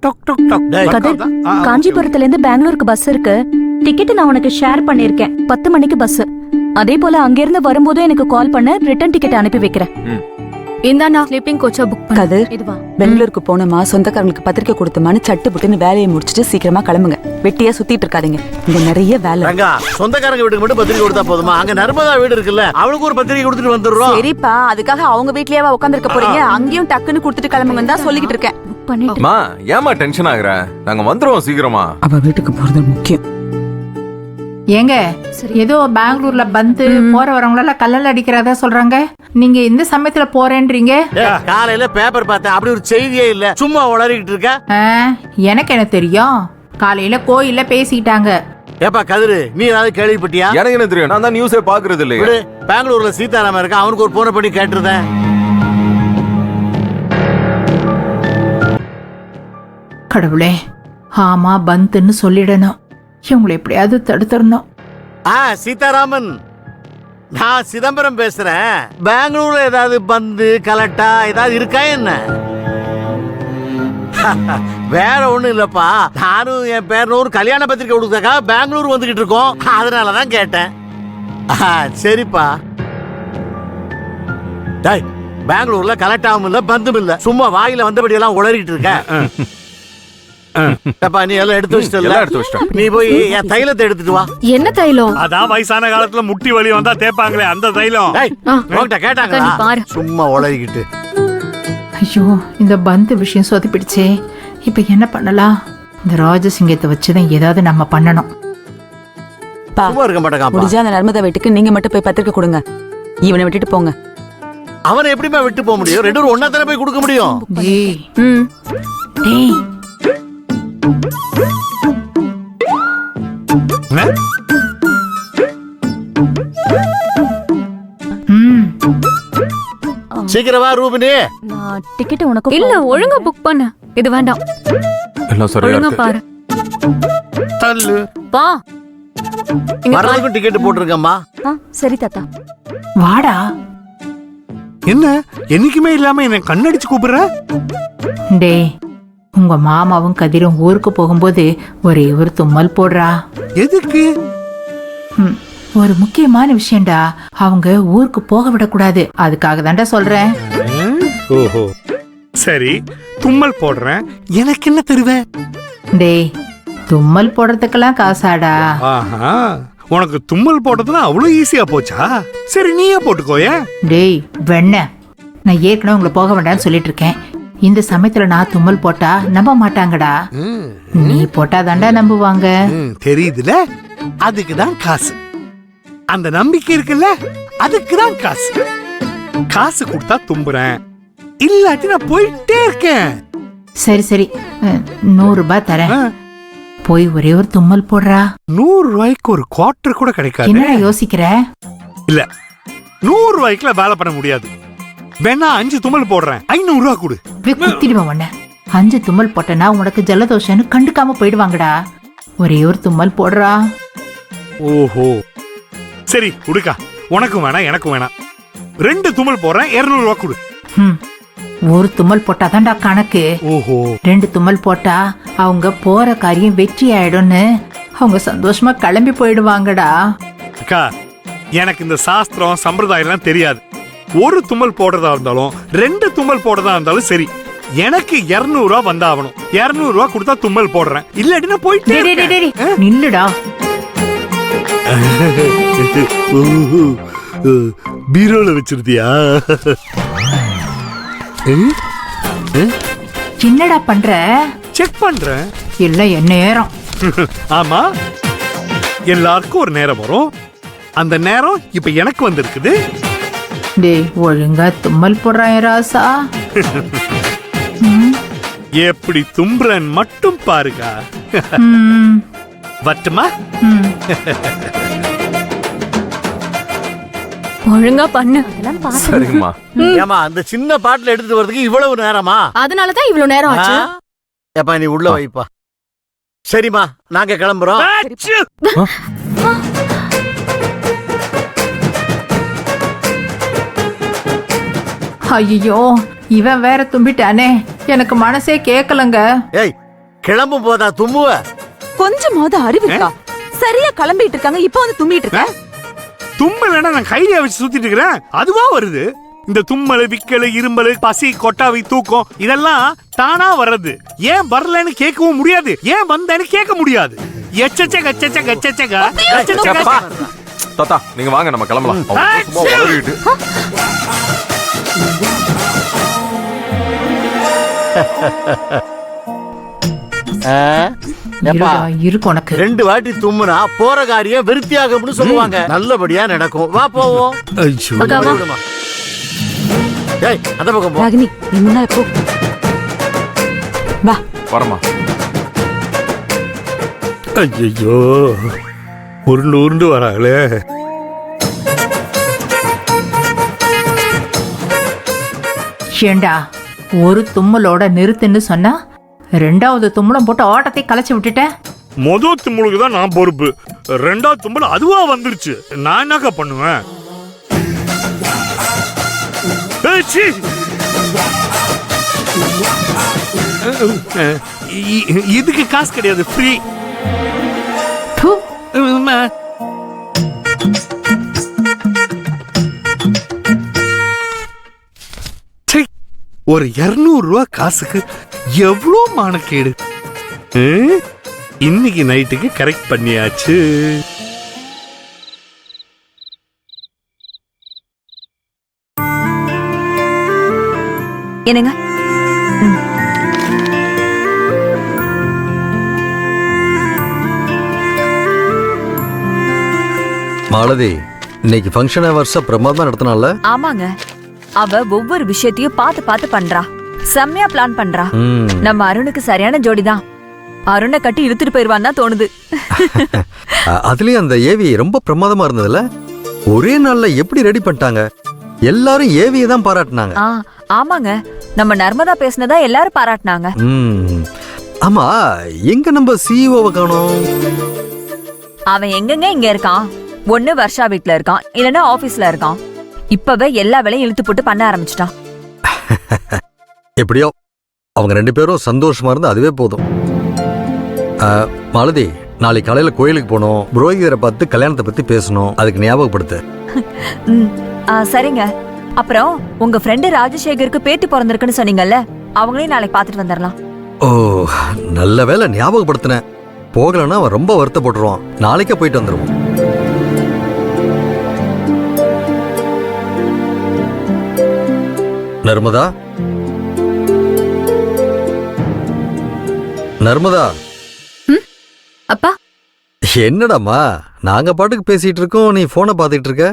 கதிர், காஞ்சிபுரத்துல இருந்து பெங்களூருக்கு பஸ் இருக்கு. டிக்கெட் நான் உனக்கு ஷேர் பண்ணிருக்கேன். 10 மணிக்கு பஸ். அதே போல அங்கிருந்து வரும்போது எனக்கு கால் பண்ண, ரிட்டர்ன் டிக்கெட் அனுப்பி வைக்கிறேன். இந்தாண்ணா ஸ்லீப்பிங் கோச்சா புக் பண்ணு. கதிர், இதுவா பெங்களூருக்கு போனோமா, சொந்தக்காரங்களுக்கு பத்திரிக்கை கொடுத்தோமான்னு சட்டு புட்டுன்னு வேலையை முடிச்சிட்டு சீக்கிரமா கிளம்புங்க. வெட்டியா சுத்திட்டு இருக்காதீங்க, இங்க நிறைய வேலை. ரங்கா, சொந்தக்காரங்க வீட்டுக்கு மட்டும் பத்திரிக்கை கொடுத்தா போதுமா? அங்க நர்மதா வீடு இருக்குல்ல, அவளுக்கு ஒரு பத்திரிக்கை கொடுத்துட்டு வந்துடுறோம். சரிப்பா, அதுக்காக அவங்க வீட்லயே உட்காந்துருக்க போறீங்க? அங்கேயும் டக்குன்னு கொடுத்துட்டு கிளம்புங்கன்னு தான் சொல்லிக்கிட்டு இருக்கேன். பண்ணிட்டு மா, ஏமா டென்ஷன் ஆகுற? நாங்க வந்துருவோம் சீக்கிரமா. அவ வீட்டுக்கு போறது முக்கியம். ஏங்க, ஏதோ பெங்களூர்ல பந்து போற வரவங்கள கல்லல் அடிக்கிறதா சொல்றாங்க. நீங்க இந்த சமயத்துல போறேன்றீங்க. காலையில பேப்பர் பார்த்தேன், அப்படி ஒரு செய்தியே இல்ல, சும்மா உளறிக்கிட்டு இருக்க. எனக்கு என்ன தெரியும்? காலையில கோயில்ல பேசிட்டாங்க. ஏப்பா கதிரு, நீ ஏதாவது கேள்விப்பட்டியா? எனக்கு என்ன தெரியும், நான் தான் நியூஸே பாக்குறது இல்லையே. பெங்களூர்ல சீதாராமன் இருக்க, அவனுக்கு ஒரு போன பண்ணி கேட்டிருந்தேன். கடவுளே, ஆமா பந்துன்னு சொல்லிடணும். இவங்களை எப்படியாவது தடுத்துடணும். சீதாராமன், நான் சிதம்பரம் பேசுறேன். பெங்களூர்ல ஏதாவது பந்து கலட்டா ஏதாவது இருக்கா என்ன? வேற ஒண்ணும் இல்லப்பா, நானும் என் பேரனும் ஒரு கல்யாண பத்திரிக்கை கொடுத்தாக்கா பெங்களூர் வந்துகிட்டு இருக்கோம், அதனாலதான் கேட்டேன். சரிப்பா. டேய், பெங்களூர்ல கலெக்டாவும் இல்ல பந்தும் இல்ல, சும்மா வாயில வந்தபடி எல்லாம் உளறிட்டு இருக்க. நீ எல்லாம் எடுத்து வச்சிட்ட, நீ போய் என் தைலத்தை எடுத்துட்டு வா. என்ன தைலம்? அதான் வயசான காலத்துல முட்டி வலி வந்தா தேப்பாங்களே அந்த தைலம். கேட்டாங்க, சும்மா உளறிக்கிட்டு. ஐயோ, இந்த பந்து விஷயம் சொதப்பிடுச்சே. இப்ப என்ன பண்ணலாம்? இந்த ராஜசிங்கத்தை வச்சுதான் ஏதாவது நம்ம பண்ணணும். இருக்க மாட்டேங்க. முடிஞ்சா அந்த நர்மதா வீட்டுக்கு நீங்க மட்டும் போய் பத்திரிக்கை கொடுங்க. இவனை விட்டுட்டு போங்க. அவனை எப்படிமா விட்டு போக முடியும்? ரெண்டு பேரும் ஒன்னா தானே போய் கொடுக்க முடியும். சீக்கிரம் வா ரூபினி. நான் டிக்கெட் உனக்கு இல்ல, ஒழுங்கா புக் பண்ணு. இது வேண்டாம், எல்லாம் சரியா ஒழுங்கா இருக்கு. பாரு. தள்ளு வா, இங்க பாரு. வரதுக்கும் டிக்கெட் போட்டுருக்கம்மா. சரி தாத்தா. வாடா. என்ன என்னைக்குமே இல்லாம என்ன கண்ணடிச்சு கூப்பிடுற? டே, உங்க மாமாவும் கதிரும் ஊருக்கு போகும்போது ஒரே ஒரு தும்மல் போடுறா. எதுக்கு? ஒரு முக்கியமான விஷயம்டா, அவங்க ஊருக்கு போக விடக்கூடாது. அதுக்காக தான்டா சொல்றேன். ஓஹோ, சரி, தும்மல் போடுறேன். எனக்கு என்ன தருவ? டேய், தும்மல் போடுறதுக்கெல்லாம் காசாடா. ஆஹா, உனக்கு தும்மல் போட்டதுன்னா அவ்வளவு ஈஸியா போச்சா? சரி, நீயே போட்டுக்கோயே. டேய் வெண்ண, நான் ஏற்கனவே உங்களை போக வேண்டாம்னு சொல்லிட்டு இருக்கேன். இந்த சமயத்துல நான் தும்மல் போட்டா நம்ப மாட்டாங்கடா. நீ போட்டாதான்டா நம்புவாங்க. தெரியுதுல, அதுக்குதான் காசு. அந்த நம்பிக்கை இருக்குல்ல, அதுக்குதான் காசு. காசு கொடுத்தா தும்புறேன், இல்லாட்டி நான் போயிட்டே இருக்கேன். சரி சரி, 100 ரூபாய் தரேன். போய் ஒரே ஒரு தும்மல் போடுறா. 100 ரூபாய்க்கு ஒரு குவார்டர் கூட கிடைக்காது. என்ன யோசிக்கிற? இல்ல, 100 ரூபாய்க்குல வேலை பண்ண முடியாது. வேணா 5 தும்மல் போடுறேன், 500 ரூபாய் கொடு. குத்திடுவேன் உன்ன. 5 தும்மல் போட்டனா உனக்கு ஜலதோஷம்னு கண்டுக்காம போயிடுவாங்கடா. ஒரே ஒரு தும்மல் போடுறா. ஓஹோ, சரி உடுக்கா, உனக்கும் வேணாம் எனக்கும் வேணாம். 2 தும்மல் போடுறேன், 200 ரூபாய் கொடு. ஒரு தும்மல் போட்டாதான்டா கணக்கு. ஓஹோ, 2 தும்மல் போட்டா அவங்க போற காரியம் வெற்றி ஆயிடும்னு அவங்க சந்தோஷமா கிளம்பி போயிடுவாங்கடா. அக்கா, எனக்கு இந்த சாஸ்திரம் சம்பிரதாயம் எல்லாம் தெரியாது. ஒரு தும்மல் போடுறதா இருந்தாலும் 2 தும்மல் போடுறதா இருந்தாலும் சரி, எனக்கு 200 ரூபாய் வந்தாகணும். 200 ரூபாய் கொடுத்தா தும்மல் போடுறேன், இல்லாட்டி நான் போயிட்டு. நில்லுடா. பீரோல வச்சிருந்தியா? என்னடா பண்ற? செக் பண்றேன். இல்ல, என் நேரம். ஆமா, எல்லாருக்கும் ஒரு நேரம் வரும். அந்த நேரம் இப்ப எனக்கு வந்திருக்குது. டேய், ஒழுங்கா தும்மல் போடுறான் ராசா. எப்படி தும்புறன் மட்டும் பாருங்க. வட்டுமா? ஒழுங்கா பண்ணு. சரிங்கம்மா. ஏமா, அந்த சின்ன பாட்டில் எடுத்துட்டு வரதுக்கு இவ்வளவு நேரமா? அதனாலதான் இவ்வளவு நேரம் ஆச்சு. ஏப்பா, நீ உள்ள வைப்பா. சரிம்மா, நாங்க கிளம்புறோம். ஐயோ, இவன் வேற தும்பிட்டானே, எனக்கு மனசே கேட்கலங்க. ஏய், கிளம்பும் போதா தும்முவ? கொஞ்சமாவது அறிவு இருக்கா? சரியா கிளம்பிட்டு இருக்காங்க, இப்ப வந்து தும்மிட்டு இருக்க. தும்மல் வேணா நான் கையில வச்சு சுத்திட்டு இருக்கிறேன், அதுவா வருது. இந்த தும்மல், விக்கல், இருமல், பசி, கொட்டாவி, தூக்கம் இதெல்லாம் தானா வர்றது. ஏன் வரலன்னு கேட்கவும் முடியாது, ஏன் வந்தேன்னு கேட்க முடியாது. அப்பா, தாத்தா நீங்க வாங்க நம்ம கிளம்பலாம். அவங்க சும்மா உளறிட்டு. ஏப்பா, இருக்கு உனக்கு. 2 வாட்டி தும்முனா போற காரியம் விருத்தியாகும்னு சொல்லுவாங்க. நல்லபடியா நடக்கும். வா போவோம். விடுமா. ஏய், அந்த பக்கம் போ. ராகினி, நீ முன்னால போ. வா. வரமா. ஐயோ, உருண்டு உருண்டு வராங்களே. ஏண்டா, ஒரு தும்மலோட நிறுத்துன்னு சொன்னா 2வது தும்மலம் போட்டு ஓட்டத்தை கலைச்சு விட்டுட்ட. முதல் தும்முளுக்கு தான் நான் பொறுப்பு, 2வது தும்மல் அதுவா வந்துருச்சு. நான் என்னக்கா பண்ணுவேன்? ஏய், சீ. இதுக்கு காசு கிடையாது, ஃப்ரீ. ப்பு. ஒரு 200 ரூபா காசுக்கு எவ்வளோ மானக்கேடு. இன்னைக்கு நைட்டுக்கு கரெக்ட் பண்ணியாச்சு. என்னங்க? மாலதி, இன்னைக்கு ஃபங்க்ஷன் வருஷம் பிரமாதமா நடத்தினால. ஆமாங்க, அவ ஒவ்வொரு விஷயத்தையும் பார்த்து பார்த்து பண்றா. செம்மையா பிளான் பண்றா. நம்ம அருணுக்கு சரியான ஜோடிதான். அருணை கட்டி இழுத்துட்டு போயிருவான்னு தான் தோணுது. அதுலயும் அந்த ஏவி ரொம்ப பிரமாதமா இருந்ததுல. ஒரே நாள்ல எப்படி ரெடி பண்ணிட்டாங்க? எல்லாரும் ஏவியை தான் பாராட்டினாங்க. ஆமாங்க, நம்ம நர்மதா பேசினதா எல்லாரும் பாராட்டினாங்க. ஆமா, எங்க நம்ம சிஇஓவை காணோம்? அவன் எங்கெங்க இங்க இருக்கான்? ஒண்ணு வர்ஷா வீட்ல இருக்கான், இல்லன்னா ஆபீஸ்ல இருக்கான். இப்பவே எல்லா வேலையும் இழுத்து போட்டு பண்ண ஆரம்பிச்சிட்டான். எப்படியோ அவங்க 2 பேரும் சந்தோஷமா இருந்தா அதுவே போதும். மாலதி, நாளைக்கு காலையில கோயிலுக்கு போனோம். புரோகிதரை பார்த்து கல்யாணத்தை பத்தி பேசணும். அதுக்கு ஞாபகப்படுத்து. சரிங்க. அப்புறம் உங்க ஃப்ரெண்டு ராஜசேகருக்கு பேத்தி பிறந்திருக்குன்னு சொன்னீங்கல்ல, அவங்களையும் நாளைக்கு பாத்துட்டு வந்துடலாம். ஓ, நல்ல வேலை ஞாபகப்படுத்தின. போகலன்னா அவன் ரொம்ப வருத்தப்பட்டுருவான். நாளைக்கே போயிட்டு வந்துருவோம். நர்மதா, நர்மதா. அப்பா, என்னடாமா, நாங்க பாட்டுக்கு பேசிட்டு இருக்கோம், நீ போனை பாத்துட்டு இருக்க.